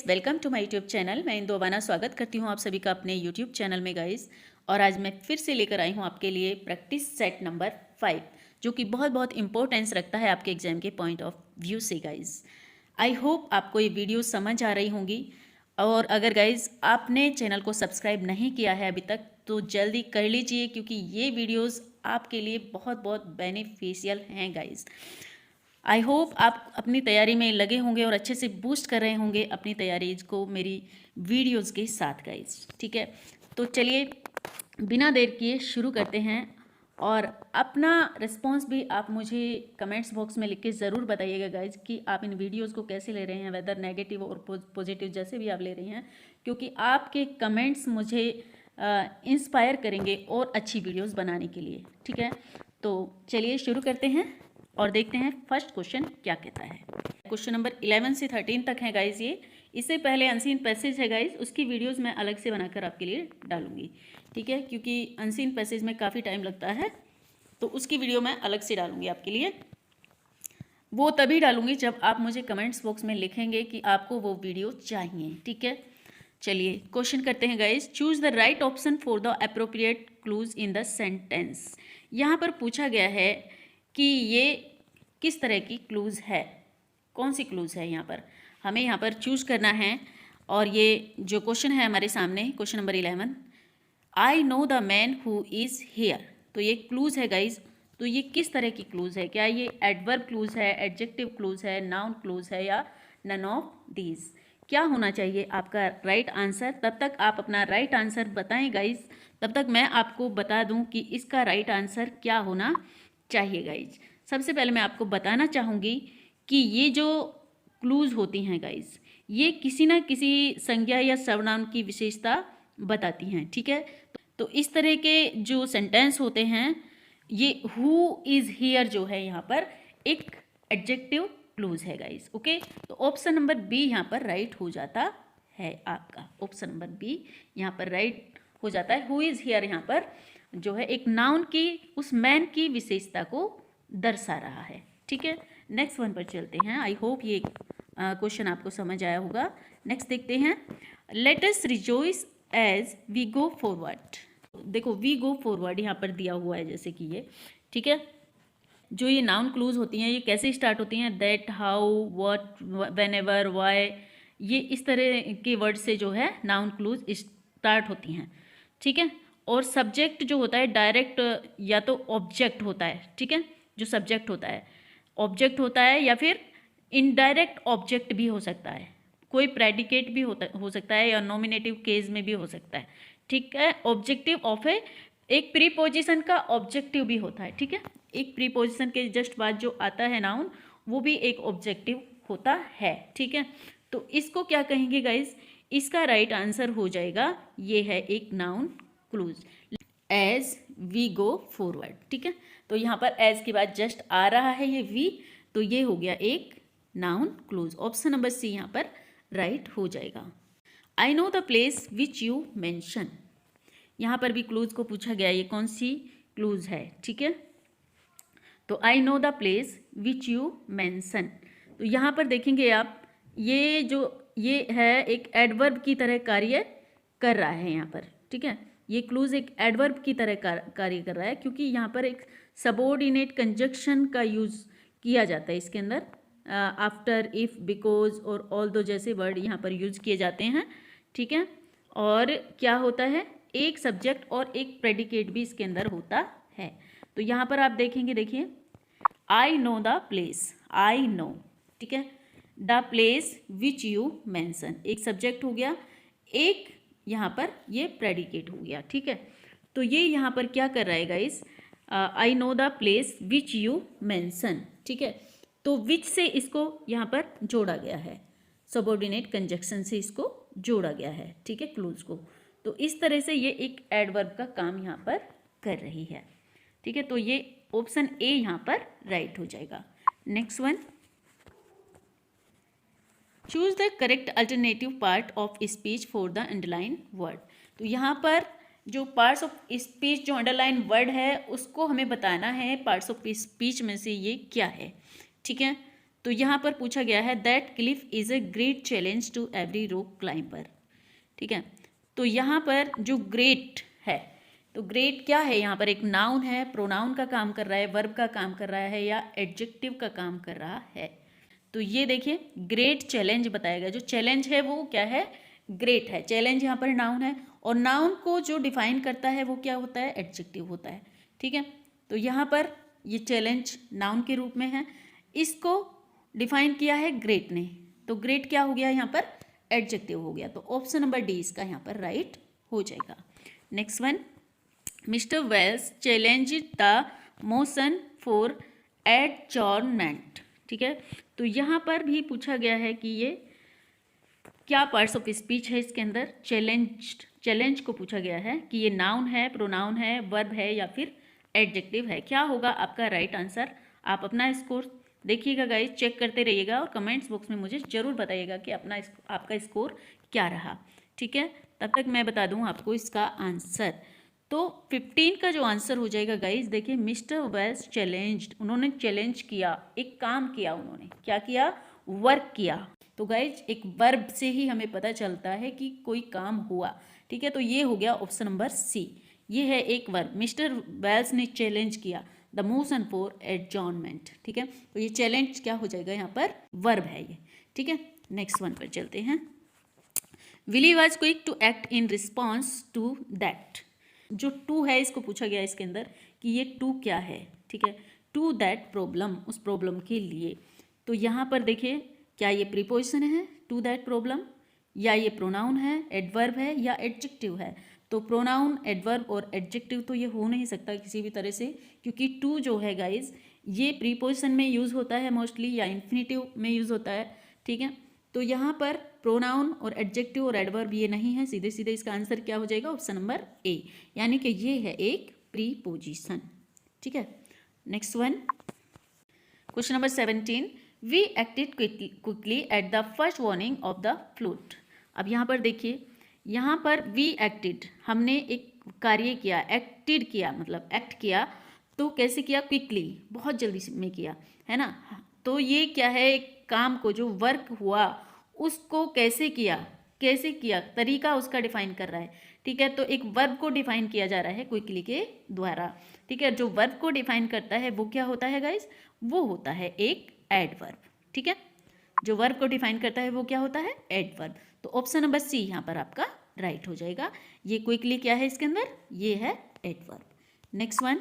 Welcome to my YouTube channel. मैं इंदु स्वागत करती हूँ आप सभी का अपने यूट्यूब चैनल में गाइस। और आज मैं फिर से लेकर आई हूँ आपके लिए प्रैक्टिस सेट नंबर 5, जो कि बहुत बहुत इंपॉर्टेंस रखता है आपके एग्जाम के पॉइंट ऑफ व्यू से गाइस। आई होप आपको ये वीडियो समझ आ रही होंगी। और अगर गाइस आपने चैनल को सब्सक्राइब नहीं किया है अभी तक तो जल्दी कर लीजिए, क्योंकि ये वीडियोज़ आपके लिए बहुत बहुत बेनिफिशियल हैं गाइस। आई होप आप अपनी तैयारी में लगे होंगे और अच्छे से बूस्ट कर रहे होंगे अपनी तैयारी को मेरी वीडियोस के साथ गाइस। ठीक है, तो चलिए बिना देर किए शुरू करते हैं। और अपना रिस्पॉन्स भी आप मुझे कमेंट्स बॉक्स में लिख के ज़रूर बताइएगा गाइज कि आप इन वीडियोस को कैसे ले रहे हैं, वेदर नेगेटिव और पॉजिटिव जैसे भी आप ले रहे हैं, क्योंकि आपके कमेंट्स मुझे इंस्पायर करेंगे और अच्छी वीडियोस बनाने के लिए। ठीक है, तो चलिए शुरू करते हैं और देखते हैं फर्स्ट क्वेश्चन क्या कहता है। क्वेश्चन नंबर 11 से 13 तक है गाइज ये। इससे पहले अनसीन पैसेज है गाइज, उसकी वीडियोस मैं अलग से बनाकर आपके लिए डालूंगी। ठीक है, क्योंकि अनसीन पैसेज में काफ़ी टाइम लगता है, तो उसकी वीडियो मैं अलग से डालूंगी आपके लिए। वो तभी डालूंगी जब आप मुझे कमेंट्स बॉक्स में लिखेंगे कि आपको वो वीडियो चाहिए। ठीक है, चलिए क्वेश्चन करते हैं guys. Choose the right option for the appropriate clues in the sentence. यहाँ पर पूछा गया है कि ये किस तरह की क्लूज है, कौन सी क्लूज है। हमें यहाँ पर चूज करना है। और ये जो क्वेश्चन है हमारे सामने, question number 11, I know the man who is here. तो ये क्लूज है गाइज। तो ये किस तरह की क्लूज है? क्या ये एडवर्ब क्लूज है, एडजेक्टिव क्लूज है, नाउन क्लूज है, या नन ऑफ दीज? क्या होना चाहिए आपका राइट आंसर? तब तक आप अपना राइट आंसर बताएं गाइज, तब तक मैं आपको बता दूं कि इसका राइट आंसर क्या होना चाहिए गाइज। सबसे पहले मैं आपको बताना चाहूँगी कि ये जो क्लूज होती हैं गाइज, ये किसी ना किसी संज्ञा या सर्वनाम की विशेषता बताती हैं। ठीक है, तो इस तरह के जो सेंटेंस होते हैं, ये हु इज़ हियर जो है यहाँ पर एक एडजेक्टिव क्लूज है गाइज। ओके, तो ऑप्शन नंबर बी यहाँ पर राइट हो जाता है आपका। ऑप्शन नंबर बी यहाँ पर राइट हो जाता है। हु इज़ हियर यहाँ पर जो है एक नाउन की, उस मैन की विशेषता को दर्शा रहा है। ठीक है, नेक्स्ट वन पर चलते हैं। आई होप ये क्वेश्चन आपको समझ आया होगा। नेक्स्ट देखते हैं। Let us rejoice as we go forward. देखो वी गो फॉरवर्ड यहाँ पर दिया हुआ है, जैसे कि ये। ठीक है, जो ये नाउन क्लूज होती हैं ये कैसे स्टार्ट होती हैं? That, how, what, when ever, why, ये इस तरह के वर्ड से जो है नाउन क्लूज स्टार्ट होती हैं। ठीक है, और सब्जेक्ट जो होता है डायरेक्ट या तो ऑब्जेक्ट होता है। ठीक है, जो सब्जेक्ट होता है ऑब्जेक्ट होता है, या फिर इनडायरेक्ट ऑब्जेक्ट भी हो सकता है, कोई प्रेडिकेट भी हो सकता है, या नॉमिनेटिव केस में भी हो सकता है। ठीक है, ऑब्जेक्टिव ऑफ एक प्रीपोजिशन का ऑब्जेक्टिव भी होता है। ठीक है, एक प्रीपोजिशन के जस्ट बाद जो आता है नाउन, वो भी एक ऑब्जेक्टिव होता है। ठीक है, तो इसको क्या कहेंगे गाइज? इसका राइट आंसर हो जाएगा, ये है एक noun clause, as we go forward. ठीक है, तो यहाँ पर एज के बाद जस्ट आ रहा है ये वी, तो ये हो गया एक noun clause. Option number C यहाँ पर राइट हो जाएगा। I know the place which you mention. यहाँ पर भी क्लूज को पूछा गया, ये कौन सी क्लूज है? ठीक है, तो आई know the place which you mention. तो यहाँ पर देखेंगे आप, ये है एक एडवर्ब की तरह कार्य कर रहा है यहाँ पर। ठीक है, ये क्लूज एक एडवर्ब की तरह कार्य कर रहा है, क्योंकि यहाँ पर एक सबऑर्डिनेट कंजक्शन का यूज़ किया जाता है इसके अंदर। आफ्टर, इफ़, बिकॉज और ऑल दो जैसे वर्ड यहाँ पर यूज किए जाते हैं। ठीक है, और क्या होता है, एक सब्जेक्ट और एक प्रेडिकेट भी इसके अंदर होता है। तो यहाँ पर आप देखेंगे, देखिए आई know the place, I know. ठीक है, the place which you mention, एक सब्जेक्ट हो गया, एक यहाँ पर ये प्रेडिकेट हो गया। ठीक है, तो ये यहाँ पर क्या कर रहा है guys? I know the place which you mention. ठीक है, तो विच से इसको यहाँ पर जोड़ा गया है, सबऑर्डिनेट कंजक्शन से इसको जोड़ा गया है। ठीक है, क्लूज को। तो इस तरह से ये एक एडवर्ब का काम यहाँ पर कर रही है। ठीक है, तो ये ऑप्शन ए यहाँ पर राइट हो जाएगा। Next one, choose the correct alternative part of speech for the underline word. तो यहाँ पर जो पार्ट्स ऑफ स्पीच, जो अंडरलाइन वर्ड है, उसको हमें बताना है पार्ट्स ऑफ स्पीच में से ये क्या है। ठीक है, तो यहाँ पर पूछा गया है that cliff is a great challenge to every rock climber. ठीक है, तो यहाँ पर जो ग्रेट है, तो ग्रेट क्या है, यहाँ पर एक नाउन है, प्रोनाउन का काम कर रहा है, वर्ब का काम कर रहा है या एडजेक्टिव का काम कर रहा है। तो ये देखिए ग्रेट चैलेंज बताएगा, जो चैलेंज है वो क्या है, ग्रेट है। चैलेंज यहाँ पर नाउन है और नाउन को जो डिफाइन करता है वो क्या होता है, एडजेक्टिव होता है। ठीक है, तो यहाँ पर ये चैलेंज नाउन के रूप में है, इसको डिफाइन किया है ग्रेट ने, तो ग्रेट क्या हो गया यहाँ पर, एडजेक्टिव हो गया। तो ऑप्शन नंबर डी इसका यहाँ पर राइट हो जाएगा। Next one, mister Wells challenge the motion for adjournment. ठीक है, तो यहाँ पर भी पूछा गया है कि ये क्या पार्ट्स ऑफ स्पीच है, इसके अंदर चैलेंज को पूछा गया है कि ये नाउन है, प्रोनाउन है, वर्ब है या फिर एडजेक्टिव है। क्या होगा आपका राइट आंसर। आप अपना स्कोर देखिएगा गाइस, चेक करते रहिएगा और कमेंट्स बॉक्स में मुझे ज़रूर बताइएगा कि आपका स्कोर क्या रहा। ठीक है, तब तक मैं बता दूं आपको इसका आंसर। तो 15 का जो आंसर हो जाएगा गाइस, देखिए मिस्टर वेल्स चैलेंज्ड, उन्होंने चैलेंज किया, एक काम किया, उन्होंने क्या किया, वर्क किया। तो गाइज एक वर्ब से ही हमें पता चलता है कि कोई काम हुआ। ठीक है, तो ये हो गया ऑप्शन नंबर सी, ये है एक वर्ब। मिस्टर वेल्स ने चैलेंज किया द मोशन फॉर एडजॉर्नमेंट। ठीक है, तो ये चैलेंज क्या हो जाएगा, यहाँ पर वर्ब है ये। ठीक है, नेक्स्ट वन पर चलते हैं। Willy was quick to act in response to that. जो टू है इसको पूछा गया इसके अंदर कि ये टू क्या है। ठीक है, टू दैट प्रॉब्लम, उस प्रॉब्लम के लिए। तो यहाँ पर देखिए क्या ये प्रीपोजिशन है टू दैट प्रॉब्लम, या ये प्रोनाउन है, एडवर्ब है या एडजेक्टिव है। तो प्रोनाउन, एडवर्ब और एडजेक्टिव तो ये हो नहीं सकता किसी भी तरह से, क्योंकि टू जो है गाइज ये प्रीपोजिशन में यूज़ होता है मोस्टली, या इन्फिनेटिव में यूज़ होता है। ठीक है, तो यहाँ पर प्रोनाउन और एडजेक्टिव और एडवर्ब ये नहीं है, सीधे सीधे इसका आंसर क्या हो जाएगा, ऑप्शन नंबर ए, यानी कि ये है एक प्रीपोजिशन। ठीक है, next one, question number 17, we acted quickly at the first warning of the flute. अब यहाँ पर देखिए, यहाँ पर वी एक्टेड, हमने एक कार्य किया, एक्टेड किया मतलब एक्ट किया, तो कैसे किया, क्विकली, बहुत जल्दी में किया, है ना। तो ये क्या है, एक काम को जो वर्क हुआ उसको कैसे किया, तरीका उसका डिफाइन कर रहा है। ठीक है, तो एक वर्ब को डिफाइन किया जा रहा है क्विकली के द्वारा। ठीक है, जो वर्ब को डिफाइन करता है वो क्या होता है गाइज, वो होता है एक एडवर्ब। ठीक है, जो वर्ब को डिफाइन करता है वो क्या होता है, एडवर्ब। तो ऑप्शन नंबर सी यहाँ पर आपका राइट हो जाएगा। ये क्विकली क्या है इसके अंदर, ये है adverb. Next one,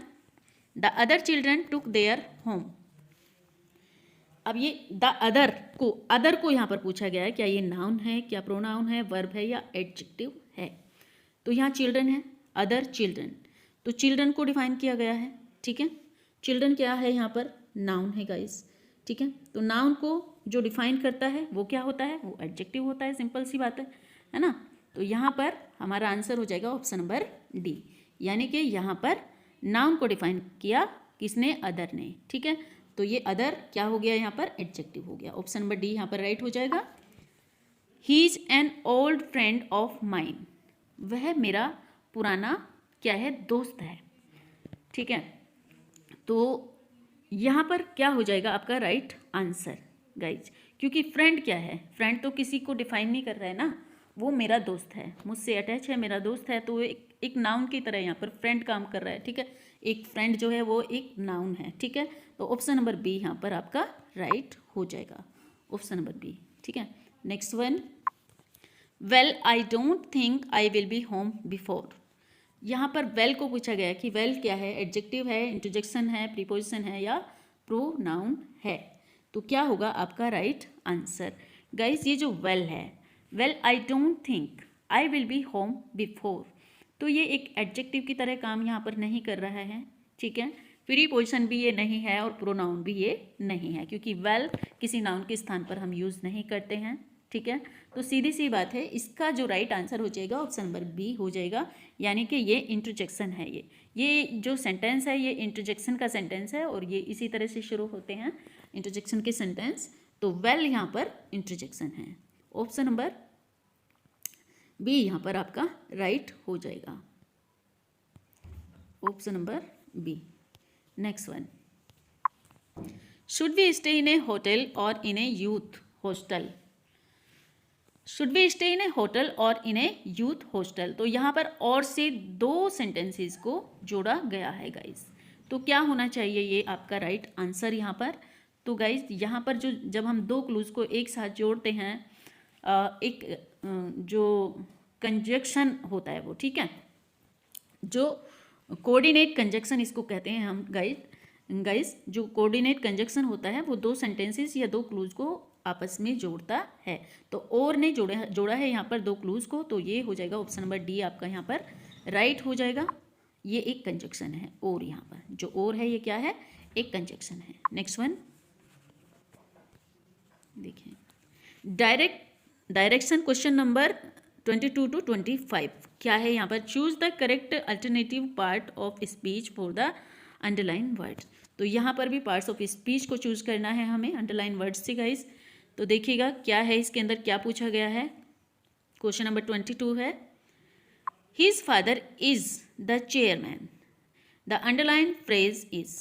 the other children took their home. अब ये द अदर को यहाँ पर पूछा गया है, क्या ये नाउन है, क्या प्रोनाउन है, वर्ब है या एडजेक्टिव है। तो यहाँ चिल्ड्रन है, अदर चिल्ड्रन, तो चिल्ड्रन को डिफाइन किया गया है। ठीक है, चिल्ड्रन क्या है यहाँ पर, नाउन है गाइस। ठीक है, तो नाउन को जो डिफाइन करता है वो क्या होता है, वो एडजेक्टिव होता है, सिंपल सी बात है ना। तो यहाँ पर हमारा आंसर हो जाएगा ऑप्शन नंबर डी, यानी कि यहाँ पर नाउन को डिफाइन किया किसने, अदर ने। ठीक है, तो ये अदर क्या हो गया यहाँ पर, एडजेक्टिव हो गया। ऑप्शन नंबर डी यहाँ पर राइट हो जाएगा। He is an old friend of mine, वह मेरा पुराना क्या है, दोस्त है। ठीक है, तो यहाँ पर क्या हो जाएगा आपका राइट आंसर गाइज, क्योंकि फ्रेंड क्या है, फ्रेंड तो किसी को डिफाइन नहीं कर रहा है ना, वो मेरा दोस्त है, मुझसे अटैच है, मेरा दोस्त है, तो एक नाउन की तरह यहाँ पर फ्रेंड काम कर रहा है। ठीक है, एक फ्रेंड जो है वो एक नाउन है। ठीक है, तो ऑप्शन नंबर बी यहाँ पर आपका राइट हो जाएगा, ऑप्शन नंबर बी। ठीक है, next one, well I don't think I will be home before. यहाँ पर वेल को पूछा गया है कि वेल क्या है, एडजेक्टिव है, इंटरजेक्शन है, प्रीपोजिशन है या प्रोनाउन है। तो क्या होगा आपका राइट आंसर गाइस, ये जो वेल है, well I don't think I will be home before, तो ये एक एडजेक्टिव की तरह काम यहाँ पर नहीं कर रहा है। ठीक है, प्रीपोजिशन भी ये नहीं है और प्रोनाउन भी ये नहीं है, क्योंकि वेल किसी नाउन के स्थान पर हम यूज़ नहीं करते हैं। ठीक है, तो सीधी सी बात है, इसका जो राइट आंसर हो जाएगा ऑप्शन नंबर बी हो जाएगा, यानी कि ये इंटरजेक्शन है। ये जो सेंटेंस है ये इंटरजेक्शन का सेंटेंस है और ये इसी तरह से शुरू होते हैं इंटरजेक्शन के सेंटेंस। तो वेल यहाँ पर इंटरजेक्शन है, ऑप्शन नंबर बी यहाँ पर आपका राइट हो जाएगा, option number B. Next one, should we stay in a hotel or in a youth hostel? Should we stay in a hotel or in a youth hostel? तो यहाँ पर और से दो सेंटेंसेस को जोड़ा गया है गाइस। तो क्या होना चाहिए ये आपका राइट आंसर यहाँ पर? तो गाइस यहाँ पर जो जब हम दो क्लूज को एक साथ जोड़ते हैं, एक जो कंजक्शन होता है वो, ठीक है, जो कोऑर्डिनेट कंजक्शन इसको कहते हैं हम गाइस। जो कोऑर्डिनेट कंजक्शन होता है वो दो सेंटेंसेस या दो क्लूज को आपस में जोड़ता है। तो और ने जोड़ा है यहाँ पर दो क्लूज को, तो ये हो जाएगा ऑप्शन नंबर डी आपका यहाँ पर राइट हो जाएगा। ये एक कंजक्शन है और, यहाँ पर जो और है ये क्या है? एक कंजक्शन है। नेक्स्ट वन देखिए, डायरेक्शन क्वेश्चन नंबर 22 to 25 क्या है यहाँ पर? Choose the correct alternative part of speech for the underline words. तो यहाँ पर भी पार्ट्स ऑफ स्पीच को चूज करना है हमें अंडरलाइन वर्ड्स से गाइस। तो देखिएगा क्या है इसके अंदर, क्या पूछा गया है। क्वेश्चन नंबर 22 है, his father is the chairman. The underline phrase is.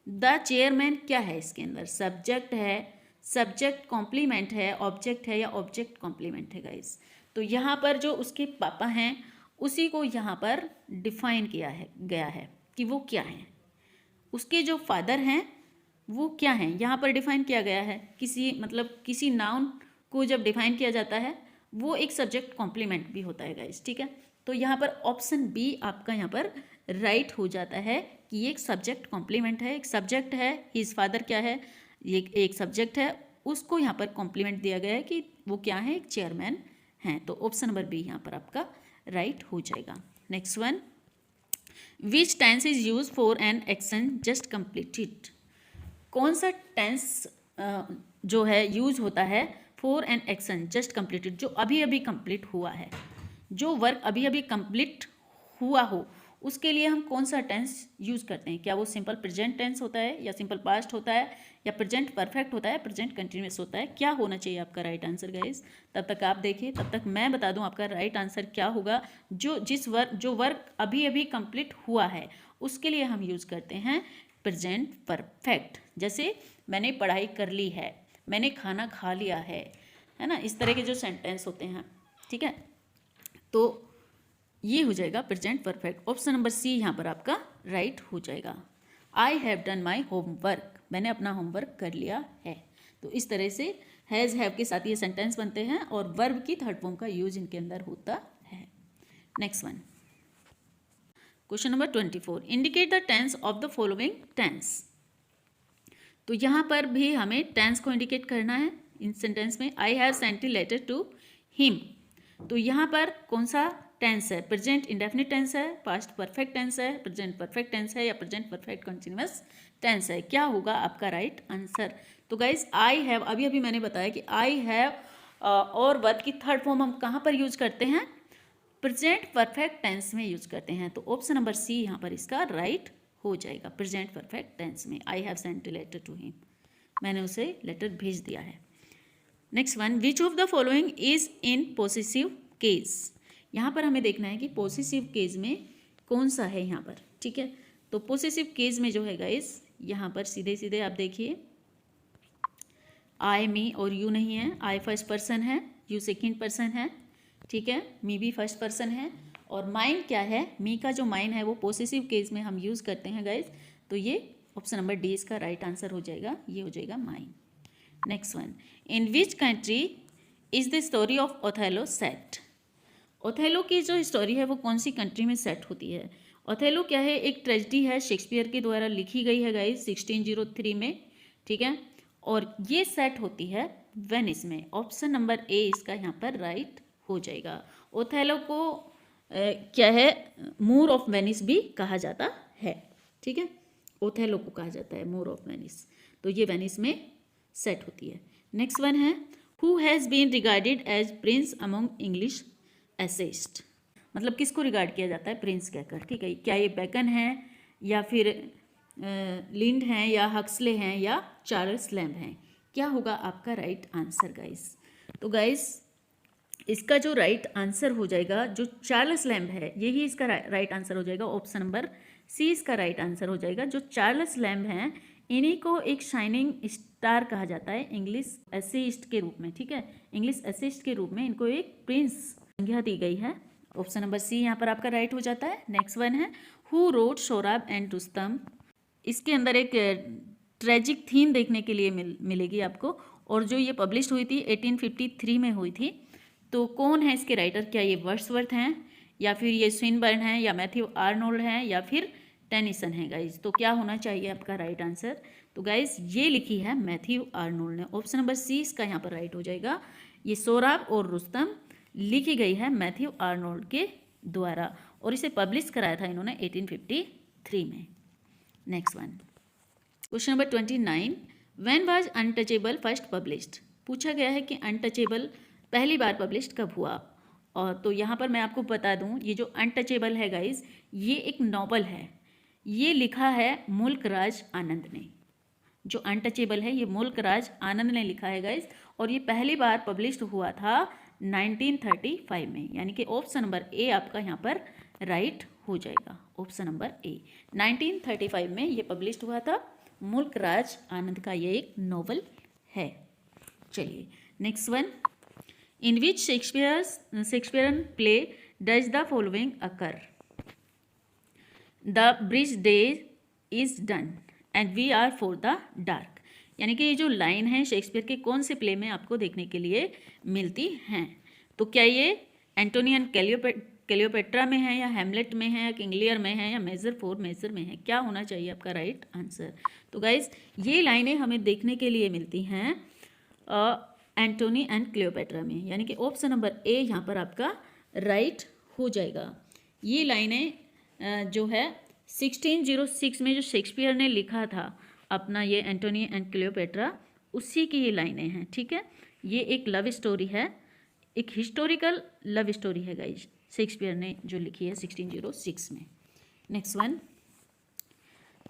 The chairman क्या है इसके अंदर? सब्जेक्ट है, सब्जेक्ट कॉम्प्लीमेंट है, ऑब्जेक्ट है या ऑब्जेक्ट कॉम्प्लीमेंट है गाइस। तो यहाँ पर जो उसके पापा हैं उसी को यहाँ पर डिफाइन किया है गया है कि वो क्या हैं। उसके जो फादर हैं वो क्या हैं यहाँ पर डिफाइन किया गया है। किसी नाउन को जब डिफाइन किया जाता है वो एक सब्जेक्ट कॉम्प्लीमेंट भी होता है गाइस, ठीक है। तो यहाँ पर ऑप्शन बी आपका यहाँ पर राइट हो जाता है कि ये एक सब्जेक्ट कॉम्प्लीमेंट है। एक सब्जेक्ट है, हिज फादर क्या है, ये एक सब्जेक्ट है, उसको यहाँ पर कॉम्प्लीमेंट दिया गया है कि वो क्या है, एक चेयरमैन हैं। तो ऑप्शन नंबर बी यहाँ पर आपका राइट हो जाएगा। Next one, which tense is use for an action just completed? कौन सा टेंस जो है यूज होता है for an action just completed, जो अभी अभी कंप्लीट हुआ है, जो वर्क अभी अभी कंप्लीट हुआ हो, उसके लिए हम कौन सा टेंस यूज करते हैं? क्या वो सिंपल प्रेजेंट टेंस होता है या सिंपल पास्ट होता है या प्रेजेंट परफेक्ट होता है, प्रेजेंट कंटिन्यूअस होता है? क्या होना चाहिए आपका राइट आंसर गाइस? तब तक आप देखिए, तब तक मैं बता दूं आपका राइट आंसर क्या होगा। जो वर्क अभी अभी कंप्लीट हुआ है उसके लिए हम यूज करते हैं प्रेजेंट परफेक्ट। जैसे मैंने पढ़ाई कर ली है, मैंने खाना खा लिया है ना, इस तरह के जो सेंटेंस होते हैं, ठीक है। तो ये हो जाएगा present perfect. Option number C यहाँ पर आपका राइट हो जाएगा। I have done my homework, मैंने अपना होमवर्क कर लिया है। तो इस तरह से हैज़ हैव के साथ ये सेंटेंस बनते हैं और वर्ब की थर्ड फॉर्म का यूज इनके अंदर होता है। Next one, question number 24, indicate the tense of the following tense. तो यहाँ पर भी हमें टेंस को इंडिकेट करना है इन सेंटेंस में। I have sent a letter to him, तो यहाँ पर कौन सा टेंस है? प्रेजेंट इंडेफिनिट टेंस है, पास्ट परफेक्ट टेंस है, प्रेजेंट परफेक्ट टेंस है या प्रेजेंट परफेक्ट कंटिन्यूअस टेंस है? क्या होगा आपका राइट आंसर? तो गाइस आई हैव, अभी मैंने बताया कि आई हैव और वर्ब की थर्ड फॉर्म हम कहाँ पर यूज करते हैं? प्रेजेंट परफेक्ट टेंस में यूज करते हैं। तो ऑप्शन नंबर सी यहाँ पर इसका राइट हो जाएगा, प्रेजेंट परफेक्ट टेंस में। I have sent a letter to him, मैंने उसे लेटर भेज दिया है। Next one, which of the following is in possessive case? यहाँ पर हमें देखना है कि पॉसेसिव केस में कौन सा है यहाँ पर, ठीक है। तो पॉसेसिव केस में जो है गाइस, यहाँ पर सीधे सीधे आप देखिए, आई मी और यू नहीं है, आई फर्स्ट पर्सन है, यू सेकेंड पर्सन है, ठीक है, मी भी फर्स्ट पर्सन है, और माइन क्या है? मी का जो माइन है वो पॉसेसिव केस में हम यूज़ करते हैं गाइस। तो ये ऑप्शन नंबर डी इसका राइट आंसर हो जाएगा, ये हो जाएगा mine. Next one, in which country is the story of Othello set? Othello की जो स्टोरी है वो कौन सी कंट्री में सेट होती है? ओथेलो क्या है? एक ट्रेजेडी है, शेक्सपियर के द्वारा लिखी गई है गाइस 1603 में, ठीक है, और ये सेट होती है वेनिस में। ऑप्शन नंबर ए इसका यहाँ पर राइट हो जाएगा। ओथेलो को क्या है? मूर ऑफ वेनिस भी कहा जाता है, ठीक है, ओथेलो को कहा जाता है मूर ऑफ वेनिस। तो ये वेनिस में सेट होती है। नेक्स्ट वन है, who has been regarded as prince among English essayist? मतलब किसको रिगार्ड किया जाता है प्रिंस कहकर, ठीक है। क्या ये बेकन है या फिर लिंड हैं या हक्सले हैं या चार्ल्स लैम्ब हैं? क्या होगा आपका राइट आंसर गाइस? तो गाइस इसका जो राइट आंसर हो जाएगा, जो चार्ल्स लैम्ब है यही इसका राइट आंसर हो जाएगा। ऑप्शन नंबर सी इसका राइट आंसर हो जाएगा। जो चार्ल्स लैम्ब हैं इन्हीं को एक शाइनिंग स्टार कहा जाता है इंग्लिश एसेइस्ट के रूप में, ठीक है। इंग्लिश एसेइस्ट के रूप में इनको एक प्रिंस संज्ञा दी गई है। ऑप्शन नंबर सी यहाँ पर आपका राइट हो जाता है। नेक्स्ट वन है who wrote Sorab and Rustam. इसके अंदर एक ट्रेजिक थीम देखने के लिए मिलेगी आपको, और जो ये पब्लिश हुई थी 1853 में हुई थी। तो कौन है इसके राइटर? क्या ये वर्ड्सवर्थ हैं, या फिर ये स्विनबर्न है, या मैथ्यू आर्नोल्ड हैं, या फिर टेनिसन है गाइज? तो क्या होना चाहिए आपका राइट आंसर? तो गाइज ये लिखी है मैथ्यू आर्नोल्ड ने। ऑप्शन नंबर सी इसका यहाँ पर राइट हो जाएगा। ये सोराब और रुस्तम लिखी गई है मैथ्यू आर्नोल्ड के द्वारा, और इसे पब्लिश कराया था इन्होंने 1853 में। Next one, question number 29, when was untouchable first published? पूछा गया है कि अनटचेबल पहली बार पब्लिश कब हुआ। और तो यहाँ पर मैं आपको बता दूँ, ये जो अनटचेबल है गाइज, ये एक नॉवल है। ये लिखा है मुल्क राज आनंद ने। जो अनटचेबल है ये मुल्क राज आनंद ने लिखा है गाइज, और ये पहली बार पब्लिश हुआ था 1935 में। यानी कि ऑप्शन नंबर ए आपका यहाँ पर राइट हो जाएगा। ऑप्शन नंबर ए 1935 में ये पब्लिश हुआ था। मुल्क राज आनंद का ये एक नॉवल है। चलिए next one, in which Shakespearean play does the following occur? The bright day is done and we are for the dark. यानी कि ये जो लाइन है शेक्सपियर के कौन से प्ले में आपको देखने के लिए मिलती हैं? तो क्या ये एंटोनी एंड क्लियोपेट्रा में है, या हेमलेट में है, या किंग लियर में है, या मेजर फॉर मेजर में है? क्या होना चाहिए आपका राइट आंसर? तो गाइज ये लाइनें हमें देखने के लिए मिलती हैं एंटोनी एंड क्लियोपेट्रा में। यानी कि ऑप्शन नंबर ए यहाँ पर आपका राइट हो जाएगा। ये लाइनें जो है 1606 में जो शेक्सपियर ने लिखा था अपना ये एंटोनी एंड क्लियोपेट्रा, उसी की ये लाइनें हैं, ठीक है। ये एक लव स्टोरी है, एक हिस्टोरिकल लव स्टोरी है गाइज, शेक्सपियर ने जो लिखी है 1606 में। Next one,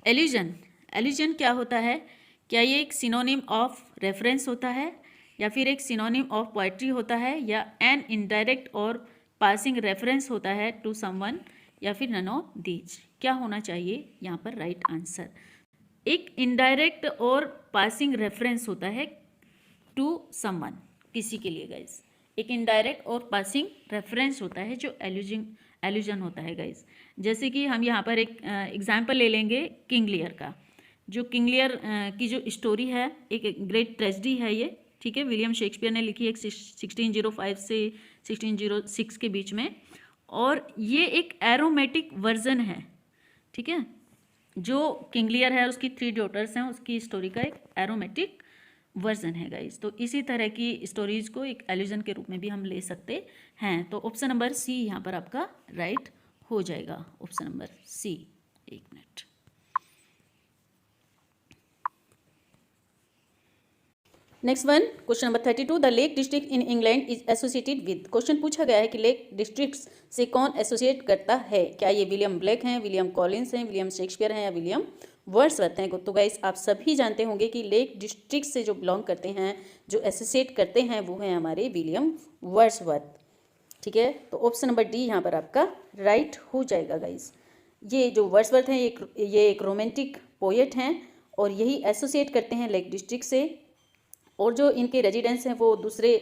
एल्यूजन। एल्यूजन क्या होता है? क्या ये एक सिनोनिम ऑफ रेफरेंस होता है, या फिर एक सिनोनिम ऑफ पोएट्री होता है, या एन इनडायरेक्ट और पासिंग रेफरेंस होता है टू समवन, या फिर नन ऑफ दीज? क्या होना चाहिए यहाँ पर राइट आंसर? एक इनडायरेक्ट और पासिंग रेफरेंस होता है टू समवन, किसी के लिए गाइज। एक इनडायरेक्ट और पासिंग रेफरेंस होता है जो एल्यूजन होता है गाइज। जैसे कि हम यहाँ पर एक एग्जाम्पल ले लेंगे किंग लियर का। जो किंग लियर की जो स्टोरी है, एक ग्रेट ट्रेजेडी है ये, ठीक है। विलियम शेक्सपियर ने लिखी है 1605 से 1606 के बीच में, और ये एक एरोमेटिक वर्जन है, ठीक है। जो किंग लियर है उसकी 3 डॉटर्स हैं, उसकी स्टोरी का एक एरोमेटिक वर्जन है गाइज। तो इसी तरह की स्टोरीज को एक एल्यूजन के रूप में भी हम ले सकते हैं। तो ऑप्शन नंबर सी यहाँ पर आपका राइट हो जाएगा। Option number C. एक मिनट, next one, question number 32, the Lake District in England is associated with. Question पूछा गया है कि लेक डिस्ट्रिक्ट से कौन एसोसिएट करता है? क्या ये विलियम ब्लेक हैं, विलियम कॉलिंस हैं, विलियम शेक्सपियर हैं, या विलियम वर्ड्सवर्थ हैं? तो गाइस आप सभी जानते होंगे कि लेक डिस्ट्रिक्ट से जो बिलोंग करते हैं, जो एसोसिएट करते हैं, वो हैं हमारे विलियम वर्ड्सवर्थ, ठीक है। तो ऑप्शन नंबर डी यहाँ पर आपका राइट हो जाएगा गाइस। ये जो वर्ड्सवर्थ हैं ये एक रोमांटिक पोएट हैं, और यही एसोसिएट करते हैं लेक डिस्ट्रिक्ट से। और जो इनके रेजिडेंस हैं वो दूसरे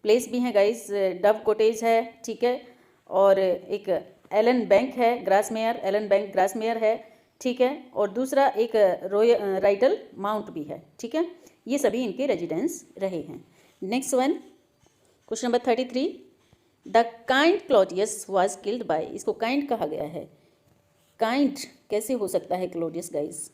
प्लेस भी हैं गाइस, डव कॉटेज है, ठीक है, और एक एलन बैंक है ग्रासमेयर, एलन बैंक ग्रासमेयर है, ठीक है, और दूसरा एक राइडल माउंट भी है, ठीक है। ये सभी इनके रेजिडेंस रहे हैं। Next one, question number 33, the kind Claudius was killed by. इसको काइंड कहा गया है। काइंड कैसे हो सकता है Claudius guys?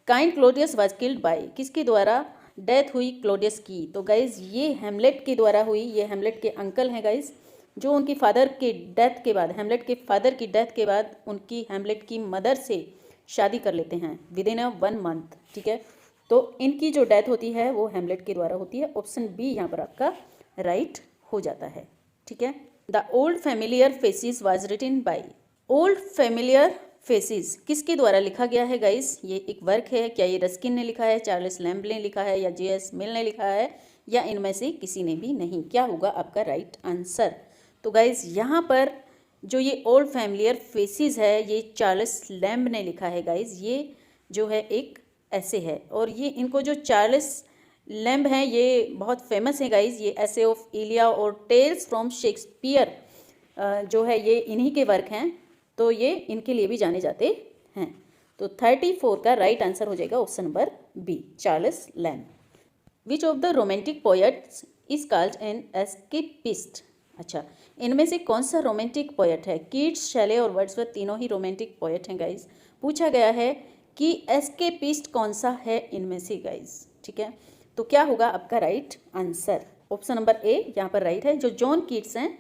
Kind Claudius was killed by, किसके द्वारा डेथ हुई क्लॉडियस की? तो गाइज ये हेमलेट के द्वारा हुई। ये हेमलेट के अंकल हैं गाइज, जो उनकी फादर के डेथ के बाद, हेमलेट के फादर की डेथ के बाद उनकी हेमलेट की मदर से शादी कर लेते हैं विद इन 1 मंथ, ठीक है। तो इनकी जो डेथ होती है वो हेमलेट के द्वारा होती है। ऑप्शन बी यहाँ पर आपका राइट हो जाता है, ठीक है। The old familiar faces was written by. Old familiar faces किसके द्वारा लिखा गया है गाइस? ये एक वर्क है। क्या ये रस्किन ने लिखा है, चार्ल्स लैम्ब ने लिखा है, या J.S. मिल ने लिखा है, या इनमें से किसी ने भी नहीं? क्या होगा आपका राइट आंसर? तो गाइस यहाँ पर जो ये ओल्ड फैमिलियर फेसिस है ये चार्ल्स लैम्ब ने लिखा है गाइस। ये जो है एक ऐसे है। और ये इनको जो चार्ल्स लैम्ब हैं ये बहुत फेमस है गाइज। ये ऐसे ऑफ इलिया और टेल्स फ्रॉम शेक्सपियर जो है ये इन्हीं के वर्क हैं, तो ये इनके लिए भी जाने जाते हैं। तो 34 का राइट आंसर हो जाएगा option number B, Charles Lamb. Which of the romantic poets is called an escapist. अच्छा, इनमें से कौन सा रोमांटिक पोएट है? कीट्स, शेले और वर्ड्सवर्थ तीनों ही रोमांटिक पोएट हैं गाइज। पूछा गया है कि एस्केपिस्ट कौन सा है इनमें से गाइज, ठीक है। तो क्या होगा आपका right answer? Option number A यहाँ पर राइट है। जो जॉन कीट्स हैं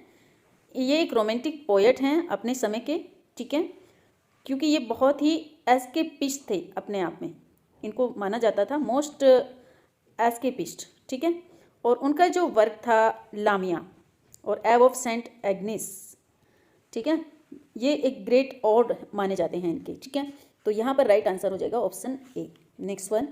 ये एक रोमांटिक पोएट हैं अपने समय के, ठीक है, क्योंकि ये बहुत ही एस्केपिस्ट थे अपने आप में, इनको माना जाता था मोस्ट एस्केपिस्ट, ठीक है। और उनका जो वर्क था लामिया और एव ऑफ सेंट एग्निस, ठीक है, ये एक ग्रेट ऑड माने जाते हैं इनके, ठीक है। तो यहाँ पर राइट आंसर हो जाएगा option A. Next one,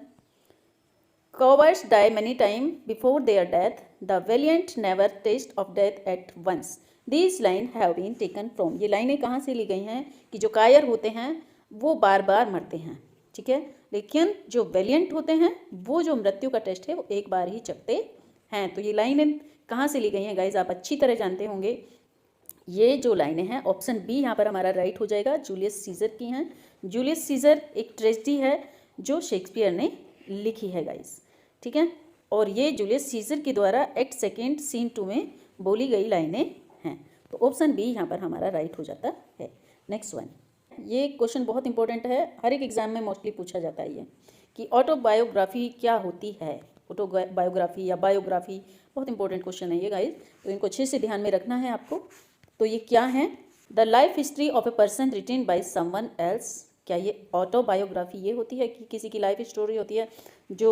cowards die many times before their death, the valiant never taste of death at once. These lines have been taken from, ये लाइनें कहाँ से ली गई हैं कि जो कायर होते हैं वो बार बार मरते हैं, ठीक है, लेकिन जो वेलियंट होते हैं वो जो मृत्यु का टेस्ट है वो एक बार ही चखते हैं। तो ये लाइनें कहाँ से ली गई हैं गाइज आप अच्छी तरह जानते होंगे। ये जो लाइनें हैं ऑप्शन बी यहाँ पर हमारा राइट हो जाएगा, जूलियस सीजर की हैं। जूलियस सीजर एक ट्रेजेडी है जो शेक्सपियर ने लिखी है गाइज, ठीक है। और ये जूलियस सीजर के द्वारा एक्ट सेकेंड सीन 2 में बोली गई लाइनें हैं। तो ऑप्शन बी यहाँ पर हमारा राइट हो जाता है। नेक्स्ट वन, ये क्वेश्चन बहुत इंपॉर्टेंट है, हर एक एग्जाम में मोस्टली पूछा जाता है ये कि ऑटोबायोग्राफी क्या होती है। ऑटोबायोग्राफी या बायोग्राफी बहुत इंपॉर्टेंट क्वेश्चन है ये गाइज, तो इनको अच्छे से ध्यान में रखना है आपको। तो ये क्या है? The life history of a person written by someone else. क्या ये ऑटोबायोग्राफी ये होती है कि किसी की लाइफ स्टोरी होती है जो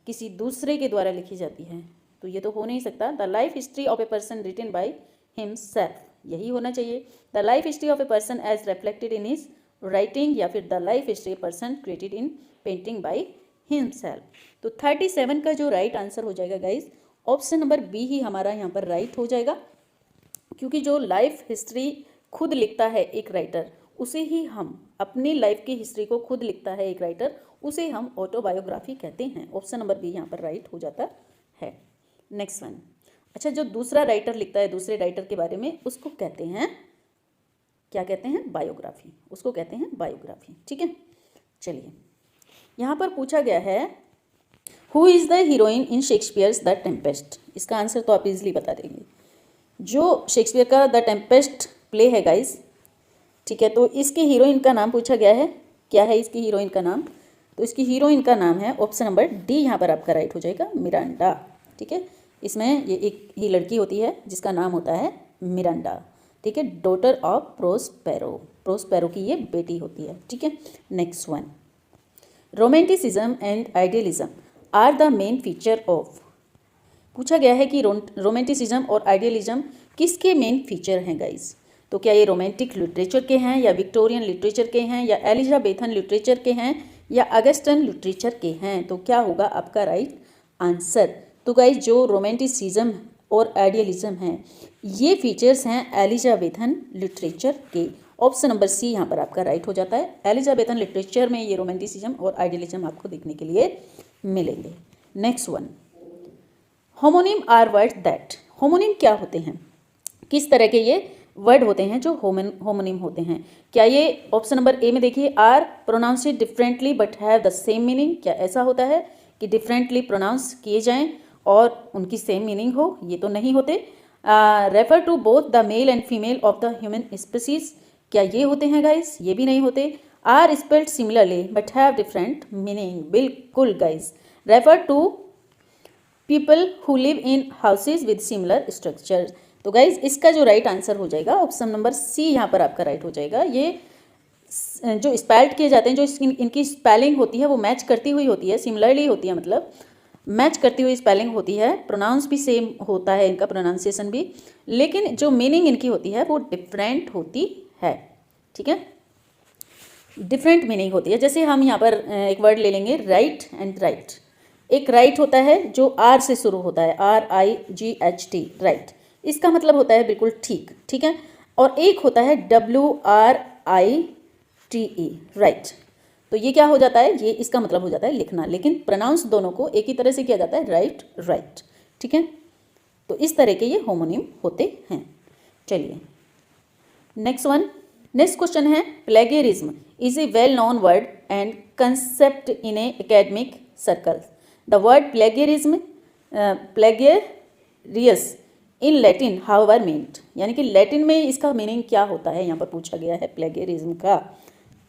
किसी दूसरे के द्वारा लिखी जाती है? तो ये तो हो नहीं सकता। The life history of a person written by himself, यही होना चाहिए। The life history of a person as reflected in his writing, या फिर the life history person created in painting by himself. तो 37 का जो राइट आंसर हो जाएगा गाइज ऑप्शन नंबर बी ही हमारा यहाँ पर राइट हो जाएगा, क्योंकि जो लाइफ हिस्ट्री खुद लिखता है एक राइटर उसे ही हम, अपनी लाइफ की हिस्ट्री को खुद लिखता है एक राइटर उसे हम ऑटोबायोग्राफी कहते हैं। ऑप्शन नंबर बी यहाँ पर राइट हो जाता है। नेक्स्ट वन, अच्छा, जो दूसरा राइटर लिखता है दूसरे राइटर के बारे में उसको कहते हैं, क्या कहते हैं? बायोग्राफी, उसको कहते हैं बायोग्राफी, ठीक है। चलिए, यहाँ पर पूछा गया है who is the heroine in Shakespeare's the Tempest. इसका आंसर तो आप इजीली बता देंगे। जो शेक्सपियर का द टेम्पेस्ट प्ले है गाइज, ठीक है, तो इसकी हीरोइन का नाम पूछा गया है। क्या है इसकी हीरोइन का नाम? तो इसकी हीरोइन का नाम है ऑप्शन नंबर डी, यहाँ पर आपका राइट हो जाएगा, मिरांडा, ठीक है। इसमें ये एक ही लड़की होती है जिसका नाम होता है मिरांडा, ठीक है, डॉटर ऑफ प्रोस्पेरो, प्रोस्पेरो की ये बेटी होती है, ठीक है। Next one, romanticism and idealism are the main feature of. पूछा गया है कि रोमांटिसिज्म और आइडियलिज्म किसके मेन फीचर हैं गाइज? तो क्या ये रोमांटिक लिटरेचर के हैं, या विक्टोरियन लिटरेचर के हैं, या एलिजाबेथन लिटरेचर के हैं, या अगस्टन लिटरेचर के हैं? तो क्या होगा आपका राइट आंसर? तो गाइज जो रोमांटिसिज्म और आइडियलिज्म हैं ये फीचर्स हैं एलिजाबेथन लिटरेचर के। ऑप्शन नंबर सी यहाँ पर आपका राइट हो जाता है। एलिजाबेथन लिटरेचर में ये रोमांटिसिज्म और आइडियलिज्म आपको देखने के लिए मिलेंगे। Next one, homonym are word that. Homonym क्या होते हैं? किस तरह के ये वर्ड होते हैं जो होमोनिम होते हैं? क्या ये ऑप्शन नंबर ए में देखिए, are pronounced differently but have the same meaning. क्या ऐसा होता है कि डिफरेंटली प्रोनाउंस किए जाएं और उनकी सेम मीनिंग हो? ये तो नहीं होते। Refer to both the male and female of the human species. क्या ये होते हैं गाइज? ये भी नहीं होते। Are spelled similarly but have different meaning. बिल्कुल guys. Refer to people who live in houses with similar structure. तो गाइज इसका जो राइट आंसर हो जाएगा ऑप्शन नंबर सी यहाँ पर आपका राइट हो जाएगा। ये जो स्पेल्ड किए जाते हैं, जो इनकी स्पेलिंग होती है वो मैच करती हुई होती है, सिमिलरली होती है, मतलब मैच करती हुई स्पेलिंग होती है, प्रोनाउंस भी सेम होता है इनका, प्रोनाउंसिएशन भी, लेकिन जो मीनिंग इनकी होती है वो डिफरेंट होती है, ठीक है, डिफरेंट मीनिंग होती है। जैसे हम यहाँ पर एक वर्ड ले लेंगे, राइट एंड राइट। एक राइट होता है जो आर से शुरू होता है, RIGHT, राइट, इसका मतलब होता है बिल्कुल ठीक, ठीक है। और एक होता है WRITE, राइट। तो ये क्या हो जाता है, ये इसका मतलब हो जाता है लिखना, लेकिन प्रोनाउंस दोनों को एक ही तरह से किया जाता है, राइट राइट, ठीक है। तो इस तरह के ये होमोनिम होते हैं। चलिए नेक्स्ट क्वेश्चन है, plagiarism is a well known word and concept in a academic circle. The word plagiarism plagiarius in Latin however meant, यानी कि लैटिन में इसका मीनिंग क्या होता है, यहाँ पर पूछा गया है प्लेगियरिज्म का।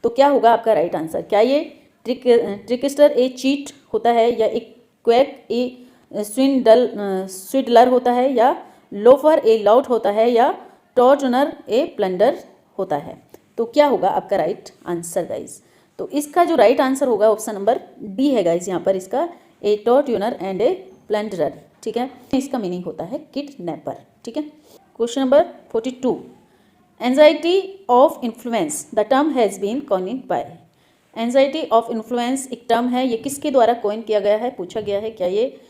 तो क्या होगा आपका राइट आंसर, क्या ये ट्रिकस्टर ए चीट होता है, या एक क्वैक ए स्विडलर होता है, या लोफर ए लाउट होता है, या टॉर्चनर ए प्लंडर होता है। तो क्या होगा आपका राइट आंसर गाइज। तो इसका जो राइट आंसर होगा ऑप्शन नंबर डी है गाइज, यहाँ पर इसका ए टॉर्चनर एंड ए प्लंडरर, ठीक है। इसका मीनिंग होता है किडनैपर, ठीक है। Question number 42, anxiety of influence the term has been coined by. Anxiety of influence एक टर्म है, ये किसके द्वारा कॉइन किया गया है, पूछा गया है। क्या ये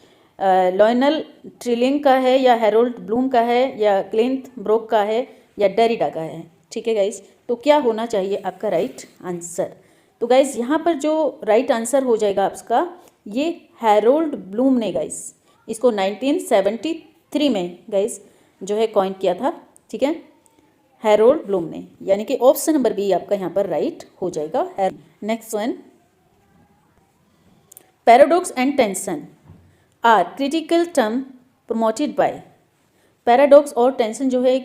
लॉयनल ट्रिलिंग का है, या हैरोल्ड ब्लूम का है, या क्लिंट ब्रोक का है, या डेरिडा का है, ठीक है गाइज। तो क्या होना चाहिए आपका राइट आंसर। तो गाइज यहाँ पर जो राइट आंसर हो जाएगा आपका, ये हैरोल्ड ब्लूम ने गाइज इसको 1973 में गाइज जो है कॉइन किया था, ठीक है, हैरोल्ड ब्लूम ने, यानी कि ऑप्शन नंबर बी आपका यहाँ पर राइट हो जाएगा। Next one, paradox and tension are critical term promoted by. Paradox और टेंशन जो है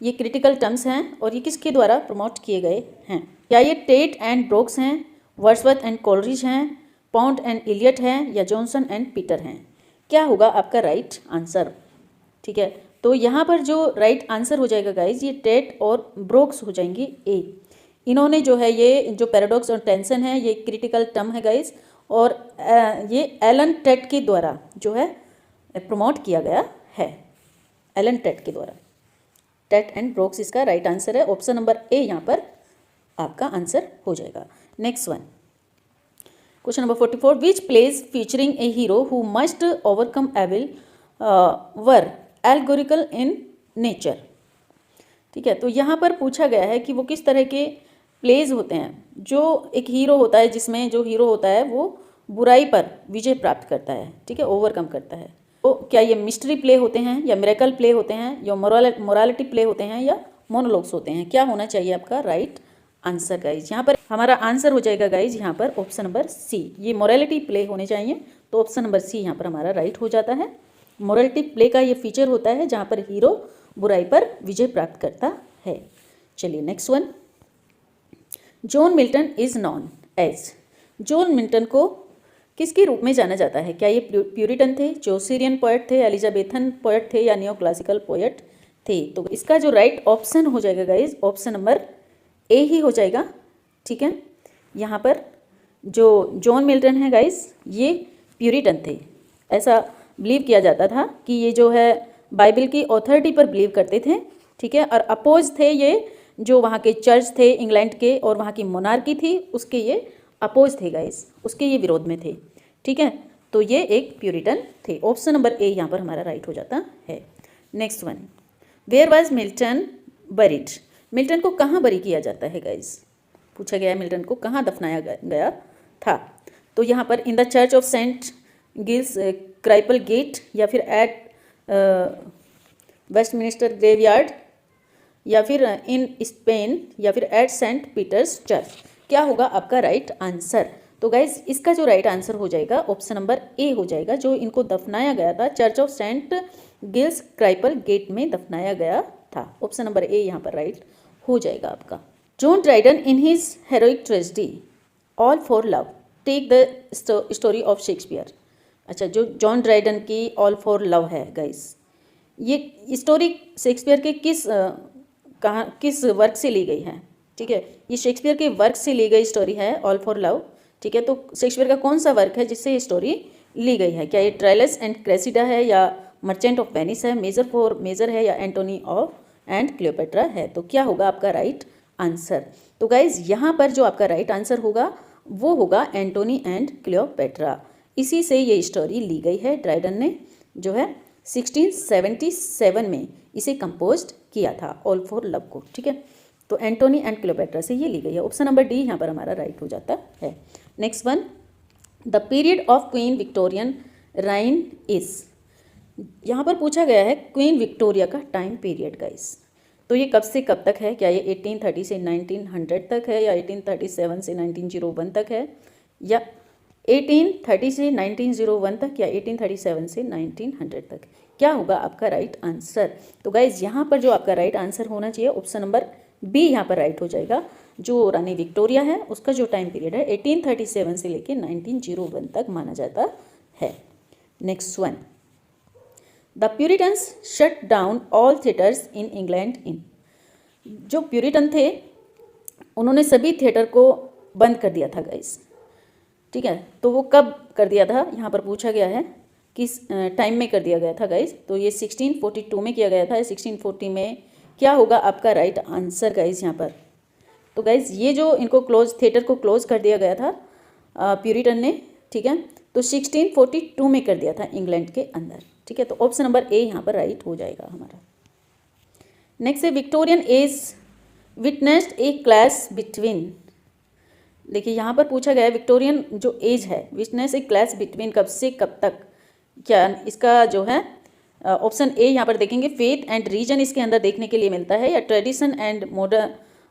ये क्रिटिकल टर्म्स हैं, और ये किसके द्वारा प्रमोट किए गए हैं। क्या ये टेट एंड ब्रोक्स हैं, वर्ड्सवर्थ एंड कोलरिज हैं, पाउंड एंड इलियट हैं, या जॉनसन एंड पीटर हैं। क्या होगा आपका राइट आंसर, ठीक है। तो यहाँ पर जो राइट आंसर हो जाएगा गाइज, ये टेट और ब्रोक्स हो जाएंगे ए। इन्होंने जो है ये जो पैराडॉक्स और टेंशन है, ये क्रिटिकल टर्म है गाइज, और ये एलन टेट के द्वारा जो है प्रमोट किया गया है, एलन टेट के द्वारा। टेट एंड ब्रोक्स इसका राइट आंसर है, ऑप्शन नंबर ए यहाँ पर आपका आंसर हो जाएगा। Next one, question number 44, which plays featuring a hero who must overcome evil were allegorical in nature, ठीक है। तो यहाँ पर पूछा गया है कि वो किस तरह के प्लेज होते हैं, जो एक हीरो होता है, जिसमें जो हीरो होता है वो बुराई पर विजय प्राप्त करता है, ठीक है, ओवरकम करता है। तो क्या ये मिस्ट्री प्ले होते हैं, या मिरेकल प्ले होते हैं, या मोरालिटी प्ले होते हैं, या मोनोलॉग्स होते हैं। क्या होना चाहिए आपका राइट आंसर गाइज। यहाँ पर हमारा आंसर हो जाएगा गाइज यहाँ पर ऑप्शन नंबर सी, ये मोरालिटी प्ले होने चाहिए। तो ऑप्शन नंबर सी यहाँ पर हमारा राइट हो जाता है। मोरालिटी प्ले का ये फीचर होता है जहाँ पर हीरो बुराई पर विजय प्राप्त करता है। चलिए next one, John Milton is known as. John Milton को किसके रूप में जाना जाता है। क्या ये प्यूरिटन थे, जोसीरियन पोएट थे, एलिजाबेथन पोएट थे, या नियो क्लासिकल पोएट थे। तो इसका जो राइट ऑप्शन हो जाएगा गाइज, ऑप्शन नंबर ए ही हो जाएगा, ठीक है। यहाँ पर जो जॉन मिल्टन है गाइज, ये प्यूरिटन थे। ऐसा बिलीव किया जाता था कि ये जो है बाइबल की ऑथोरिटी पर बिलीव करते थे, ठीक है, और अपोज थे ये जो वहाँ के चर्च थे इंग्लैंड के, और वहाँ की मोनार्की थी उसके ये अपोज थे गाइस, उसके ये विरोध में थे, ठीक है। तो ये एक प्यूरिटन थे। ऑप्शन नंबर ए यहाँ पर हमारा राइट हो जाता है। Next one, where was Milton buried. Milton को कहाँ बरी किया जाता है गाइस, पूछा गया है मिल्टन को कहाँ दफनाया गया था। तो यहाँ पर in the church of Saint Giles Cripplegate, या फिर एट वेस्टमिनिस्टर ग्रेवयार्ड, या फिर इन स्पेन, या फिर एट सेंट पीटर्स चर्च। क्या होगा आपका राइट आंसर। तो गाइज इसका जो राइट आंसर हो जाएगा ऑप्शन नंबर ए हो जाएगा, जो इनको दफनाया गया था church of Saint Giles Cripplegate में दफनाया गया था। ऑप्शन नंबर ए यहाँ पर राइट हो जाएगा आपका। John Dryden in his heroic tragedy all for love take the story of Shakespeare. अच्छा, जो जॉन ड्राइडन की ऑल फॉर लव है गाइज, ये स्टोरी शेक्सपियर के किस वर्क से ली गई है, ठीक है। ये शेक्सपियर के वर्क से ली गई स्टोरी है ऑल फॉर लव, ठीक है। तो शेक्सपियर का कौन सा वर्क है जिससे ये स्टोरी ली गई है। क्या ये ट्रायलस एंड क्रेसिडा है, या मर्चेंट ऑफ वेनिस है, मेजर फॉर मेजर है, या एंटोनी ऑफ एंड क्लियोपेट्रा है। तो क्या होगा आपका राइट आंसर। तो गाइज यहाँ पर जो आपका राइट आंसर होगा वो होगा एंटोनी एंड क्लियोपेट्रा। इसी से ये स्टोरी ली गई है। ड्राइडन ने जो है 1677 में इसे कंपोज किया था ऑल फॉर लव को, ठीक है। तो एंटोनी एंड क्लियोपेट्रा से ये ली गई है। ऑप्शन नंबर डी यहाँ पर हमारा राइट हो जाता है। Next one, the period of queen Victorian reign is, यहाँ पर पूछा गया है क्वीन विक्टोरिया का टाइम पीरियड गाइस। तो ये कब से कब तक है? क्या ये 1830 से 1900 तक है, या 1837 से 1901 तक है, या 1830 से 1901 तक, या 1837 से 1900 तक? क्या होगा आपका राइट आंसर? तो गाइज यहाँ पर जो आपका राइट आंसर होना चाहिए ऑप्शन नंबर बी यहाँ पर राइट हो जाएगा। जो रानी विक्टोरिया है उसका जो टाइम पीरियड है 1837 से लेके 1901 तक माना जाता है। Next one, the Puritans shut down all theatres in England in, जो प्यूरिटन थे उन्होंने सभी थिएटर को बंद कर दिया था गाइस। ठीक है, तो वो कब कर दिया था यहाँ पर पूछा गया है, किस टाइम में कर दिया गया था गाइस? तो ये 1642 में किया गया था। 1640 में क्या होगा आपका राइट आंसर गाइस यहाँ पर? तो गाइस ये जो इनको थिएटर को क्लोज कर दिया गया था प्यूरिटन ने, ठीक है, तो 1642 में कर दिया था इंग्लैंड के अंदर। ठीक है, तो ऑप्शन नंबर ए यहाँ पर राइट हो जाएगा हमारा। नेक्स्ट है विक्टोरियन एज विटनेस्ड ए क्लैश बिटवीन, देखिए यहाँ पर पूछा गया है विक्टोरियन जो एज है विटनेस ए क्लैश बिटवीन, कब से कब तक? क्या इसका जो है ऑप्शन ए यहाँ पर देखेंगे फेथ एंड रीजन इसके अंदर देखने के लिए मिलता है, या ट्रेडिशन एंड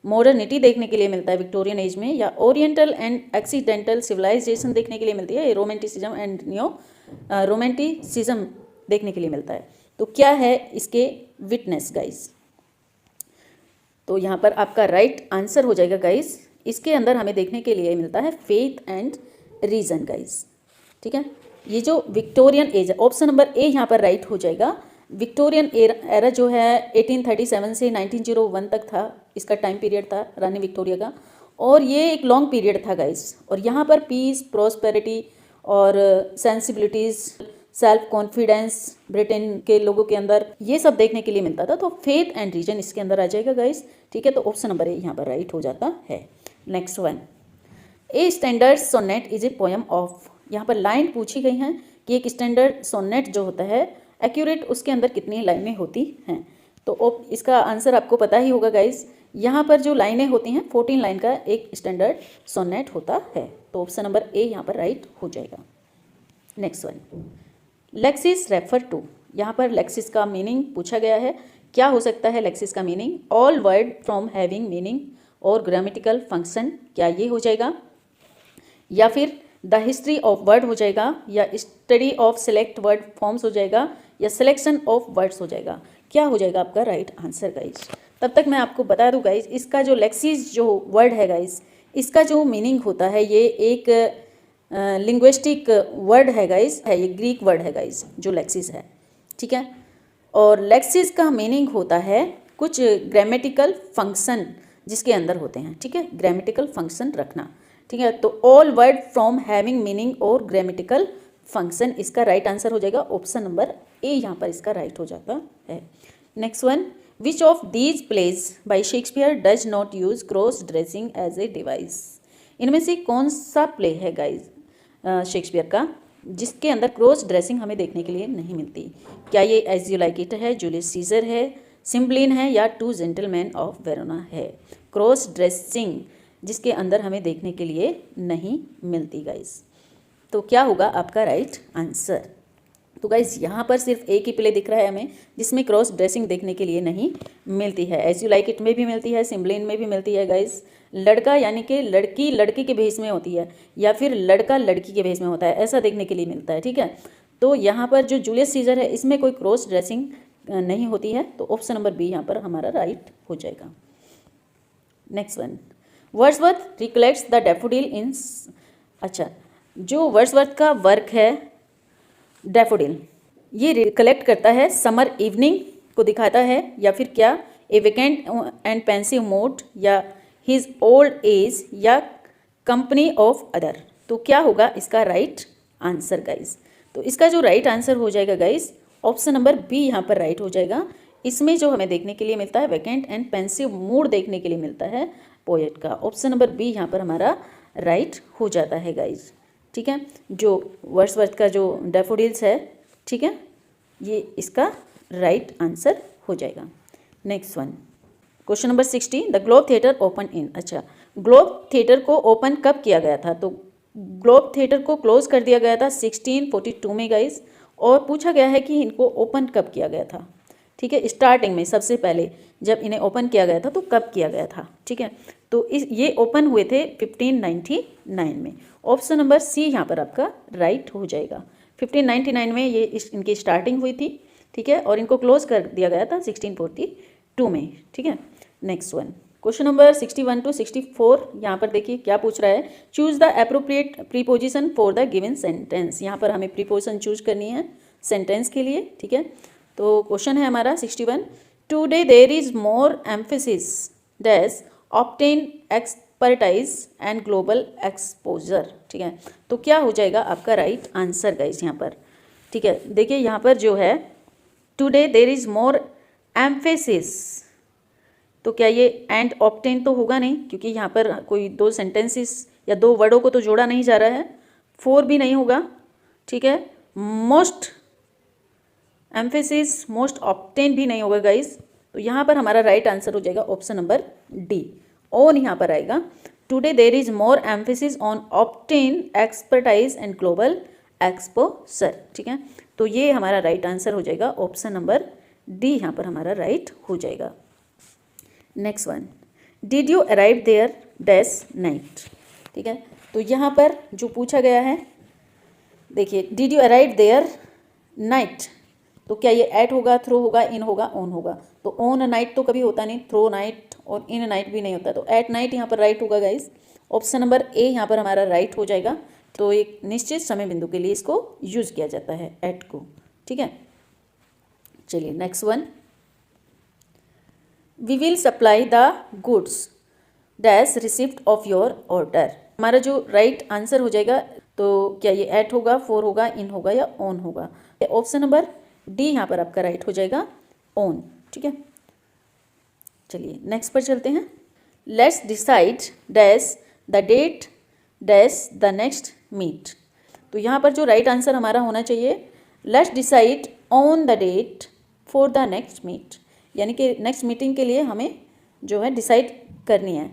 मॉडर्निटी देखने के लिए मिलता है विक्टोरियन एज में, या ओरिएंटल एंड एक्सीडेंटल सिविलाइजेशन देखने के लिए मिलती है, रोमांटिसिज्म एंड न्यू रोमांटिसिज्म देखने के लिए मिलता है। तो क्या है इसके विटनेस गाइस? तो यहाँ पर आपका राइट आंसर हो जाएगा गाइस, इसके अंदर हमें देखने के लिए मिलता है फेथ एंड रीजन गाइस। ठीक है, ये जो विक्टोरियन एज है ऑप्शन नंबर ए यहाँ पर राइट हो जाएगा। विक्टोरियन एरा जो है 1837 से 1901 तक था, इसका टाइम पीरियड था रानी विक्टोरिया का, और ये एक लॉन्ग पीरियड था गाइस। और यहाँ पर पीस, प्रॉस्पेरिटी और सेंसिबिलिटीज़, सेल्फ कॉन्फिडेंस ब्रिटेन के लोगों के अंदर ये सब देखने के लिए मिलता था। तो फेथ एंड रीजन इसके अंदर आ जाएगा गाइस। ठीक है, तो ऑप्शन नंबर ए यहाँ पर राइट हो जाता है। Next one, a standard sonnet is a poem of, यहाँ पर लाइन पूछी गई हैं कि एक स्टैंडर्ड सोनेट जो होता है एक्यूरेट उसके अंदर कितनी लाइनें होती हैं? तो इसका आंसर आपको पता ही होगा गाइस। यहाँ पर जो लाइनें होती हैं 14 लाइन का एक स्टैंडर्ड सोनेट होता है। तो ऑप्शन नंबर ए यहाँ पर राइट हो जाएगा। Next one, lexis refer to, यहाँ पर लेक्सिस का मीनिंग पूछा गया है। क्या हो सकता है लेक्सिस का meaning? All word from having meaning और ग्रामेटिकल फंक्शन, क्या ये हो जाएगा? या फिर द हिस्ट्री ऑफ वर्ड हो जाएगा, या study of select word forms हो जाएगा, या सिलेक्शन ऑफ वर्ड्स हो जाएगा? क्या हो जाएगा आपका राइट आंसर गाइस? तब तक मैं आपको बता दूं गाइस, इसका जो लेक्सिस जो वर्ड है गाइस, इसका जो मीनिंग होता है ये एक लिंग्विस्टिक वर्ड है गाइस, है ये ग्रीक वर्ड है गाइस जो लेक्सिस है। ठीक है, और लेक्सिस का मीनिंग होता है कुछ ग्रामेटिकल फंक्शन जिसके अंदर होते हैं। ठीक है, ग्रामेटिकल फंक्शन रखना। ठीक है, तो all word from having meaning और ग्रामेटिकल फंक्शन इसका राइट आंसर हो जाएगा। ऑप्शन नंबर ए यहाँ पर इसका राइट हो जाता है। Next one, which of these plays by Shakespeare does not use cross dressing as a device, इनमें से कौन सा प्ले है गाइज शेक्सपियर का जिसके अंदर क्रॉस ड्रेसिंग हमें देखने के लिए नहीं मिलती? क्या ये एज यू लाइक इट है, जूलियस सीजर है, सिम्बलिन है, या टू जेंटलमैन ऑफ वेरोना है? क्रॉस ड्रेसिंग जिसके अंदर हमें देखने के लिए नहीं मिलती गाइस। तो क्या होगा आपका राइट आंसर? तो गाइस यहाँ पर सिर्फ एक ही प्ले दिख रहा है हमें जिसमें क्रॉस ड्रेसिंग देखने के लिए नहीं मिलती है। एज यू लाइक इट में भी मिलती है, सिम्बलिन में भी मिलती है गाइस। लड़का यानी कि लड़की लड़के के भेष में होती है, या फिर लड़का लड़की के भेष में होता है, ऐसा देखने के लिए मिलता है। ठीक है, तो यहाँ पर जो जूलियस सीजर है इसमें कोई क्रॉस ड्रेसिंग नहीं होती है। तो ऑप्शन नंबर बी यहाँ पर हमारा राइट हो जाएगा। Next one, Wordsworth recollects the daffodil in, अच्छा जो वर्ड्सवर्थ का वर्क है डैफोडिल, ये रिकलेक्ट करता है समर इवनिंग को दिखाता है, या फिर क्या ए वेकेंट एंड पेंसिव मूड, या हिज ओल्ड एज, या कंपनी ऑफ अदर? तो क्या होगा इसका राइट आंसर गाइस? तो इसका जो राइट आंसर हो जाएगा गाइस ऑप्शन नंबर बी यहाँ पर राइट हो जाएगा। इसमें जो हमें देखने के लिए मिलता है वेकेंट एंड पेंसिव मूड देखने के लिए मिलता है पोएट का। ऑप्शन नंबर बी यहाँ पर हमारा राइट हो जाता है गाइस। ठीक है, जो वर्ड्सवर्थ का जो डैफोडिल्स है, ठीक है, ये इसका राइट आंसर हो जाएगा। Next one, question number 60, the globe theatre open in. अच्छा, ग्लोब थिएटर को ओपन कब किया गया था? तो ग्लोब थिएटर को क्लोज कर दिया गया था 1642 में गाइस। और पूछा गया है कि इनको ओपन कब किया गया था। ठीक है, स्टार्टिंग में सबसे पहले जब इन्हें ओपन किया गया था तो कब किया गया था। ठीक है, तो ये ओपन हुए थे 1599 में। ऑप्शन नंबर सी यहाँ पर आपका राइट हो जाएगा। 1599 में ये इनकी स्टार्टिंग हुई थी। ठीक है, और इनको क्लोज कर दिया गया था 1642 में। ठीक है, next one, question number 61 to 64। यहाँ पर देखिए क्या पूछ रहा है, choose the appropriate preposition for the given sentence. यहाँ पर हमें प्रीपोजिशन चूज करनी है सेंटेंस के लिए। ठीक है, तो क्वेश्चन है हमारा 61, today there is more emphasis dash obtain expertise and global exposure. ठीक है, तो क्या हो जाएगा आपका राइट आंसर गाइस यहाँ पर। ठीक है, देखिए यहाँ पर जो है today there is more emphasis, तो क्या ये एंड ऑब्टेन तो होगा नहीं, क्योंकि यहाँ पर कोई दो सेंटेंसेस या दो वर्डों को तो जोड़ा नहीं जा रहा है। फोर भी नहीं होगा। ठीक है, मोस्ट एम्फेसिस मोस्ट ऑब्टेन भी नहीं होगा गाइस। तो यहाँ पर हमारा राइट आंसर हो जाएगा ऑप्शन नंबर डी, ऑन यहाँ पर आएगा। Today there is more emphasis on obtain expertise and global exposure. ठीक है, तो ये हमारा राइट आंसर हो जाएगा ऑप्शन नंबर डी, यहाँ पर हमारा राइट हो जाएगा। Next one, did you arrive there dash night. ठीक है, तो यहाँ पर जो पूछा गया है, देखिए did you arrive there night, तो क्या ये एट होगा, थ्रो होगा, इन होगा, ऑन होगा। तो ऑन नाइट तो कभी होता नहीं, थ्रो नाइट और इन नाइट भी नहीं होता, तो एट नाइट यहाँ पर राइट होगा गाइस। ऑप्शन नंबर ए यहाँ पर हमारा राइट हो जाएगा। तो एक निश्चित समय बिंदु के लिए इसको यूज किया जाता है एट को। ठीक है, चलिए next one, we will supply the goods dash receipt of your order. हमारा जो राइट आंसर हो जाएगा, तो क्या ये एट होगा, फोर होगा, इन होगा या ऑन होगा। ऑप्शन नंबर डी यहाँ पर आपका राइट हो जाएगा, ऑन। ठीक है, चलिए नेक्स्ट पर चलते हैं। Let's decide dash the date dash the next meet. तो यहाँ पर जो राइट आंसर हमारा होना चाहिए, let's decide on the date for the next meet, यानी कि नेक्स्ट मीटिंग के लिए हमें जो है डिसाइड करनी है।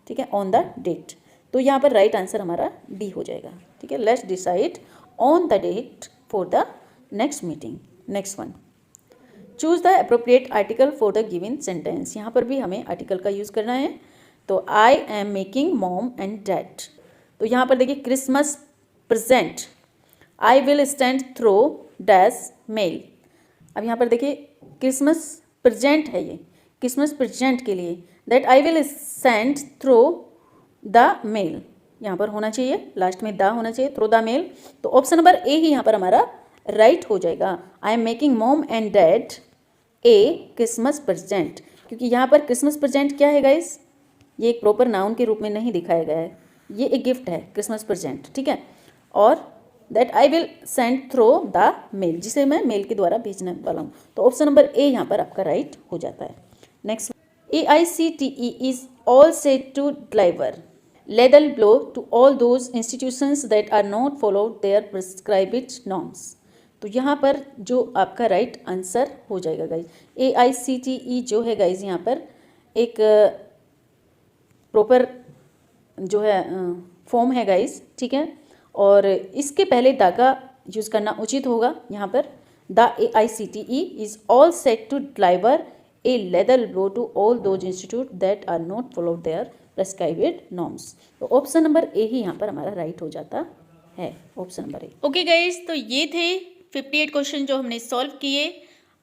ठीक है, ऑन द डेट, तो यहाँ पर राइट आंसर हमारा डी हो जाएगा। ठीक है, let's decide on the date for the next meeting. Next one, choose the appropriate article for the given sentence. यहाँ पर भी हमें आर्टिकल का यूज़ करना है। तो I am making mom and dad, तो यहाँ पर देखिए Christmas present, I will stand through dash mail. अब यहाँ पर देखिए क्रिसमस प्रेजेंट है, ये क्रिसमस प्रेजेंट के लिए that I will send through the mail, यहाँ पर होना चाहिए, लास्ट में द होना चाहिए, थ्रो द मेल। तो ऑप्शन नंबर ए ही यहाँ पर हमारा राइट हो जाएगा। I am making mom and dad a Christmas present, क्योंकि यहाँ पर क्रिसमस प्रेजेंट क्या है गाइस, ये एक प्रॉपर नाउन के रूप में नहीं दिखाया गया है, ये एक गिफ्ट है क्रिसमस प्रेजेंट। ठीक है, और that I will send through the mail, जिसे मैं मेल के द्वारा भेजने वाला हूँ। तो ऑप्शन नंबर ए यहाँ पर आपका राइट हो जाता है। Next, AICTE is all set to deliver lethal blow to all those institutions that are not followed their prescribed norms। तो यहाँ पर जो आपका राइट आंसर हो जाएगा गाइज, AICTE जो है गाइज यहाँ पर एक प्रॉपर जो है फॉर्म है गाइज। ठीक है, और इसके पहले द का यूज़ करना उचित होगा। यहाँ पर the AICTE is all set to deliver a lethal blow to all those institutes that are not followed their prescribed norms। तो ऑप्शन नंबर ए ही यहाँ पर हमारा राइट हो जाता है, ऑप्शन नंबर ए। ओके गाइज, तो ये थे 58 क्वेश्चन जो हमने सॉल्व किए।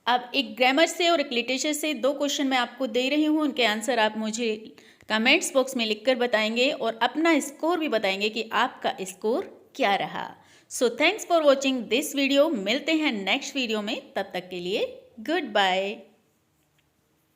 अब एक ग्रामर से और एक लिटरेचर से दो क्वेश्चन मैं आपको दे रही हूँ, उनके आंसर आप मुझे कमेंट्स बॉक्स में लिखकर बताएंगे और अपना स्कोर भी बताएंगे कि आपका स्कोर क्या रहा। So thanks for watching this video. मिलते हैं नेक्स्ट वीडियो में, तब तक के लिए गुड बाय।